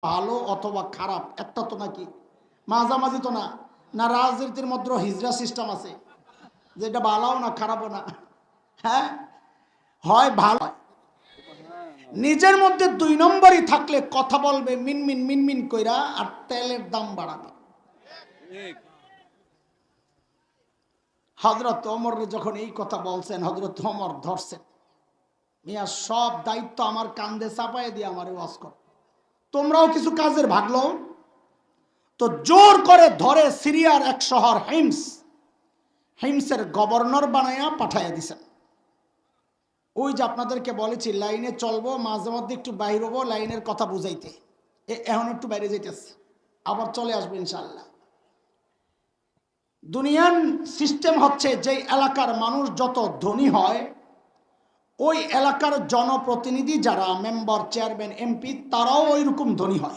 ভালো অথবা খারাপ একটা তো নাকি মাঝামাঝি তো না। না রাজনীতির মধ্যে হিজরা সিস্টেম আছে যেটা ভালোও না খারাপও না। হ্যাঁ, হয় ভালো নিজের মধ্যে দুই নম্বরই থাকলে কথা বলবে মিনমিন মিনমিন কইরা আর তেলের দাম বাড়াবে। হযরত ওমর যখন এই কথা বলছেন, হযরত ওমর ধরছেন, মিয়া সব দায়িত্ব আমার কাঁধে চাপায় দিয়ে আমারে ওয়াজ কর, তোমরাও কিছু কাজের ভাগ লও। তো জোর করে ধরে সিরিয়ার এক শহর হিমসের গভর্নর বানায়া পাঠাইয়া দিছেন। ওই যে আপনাদেরকে বলেছি লাইনে চলবো, মাঝে মধ্যে একটু বাইর হবো লাইনের কথা বুঝাইতে, এখন একটু বাইরে যাইতেছে, আবার চলে আসবে ইনশাল্লাহ। দুনিয়ার সিস্টেম হচ্ছে যে এলাকার মানুষ যত ধনী হয়, ওই এলাকার জনপ্রতিনিধি যারা মেম্বার চেয়ারম্যান এমপি তারাও ওই রকম ধনী হয়।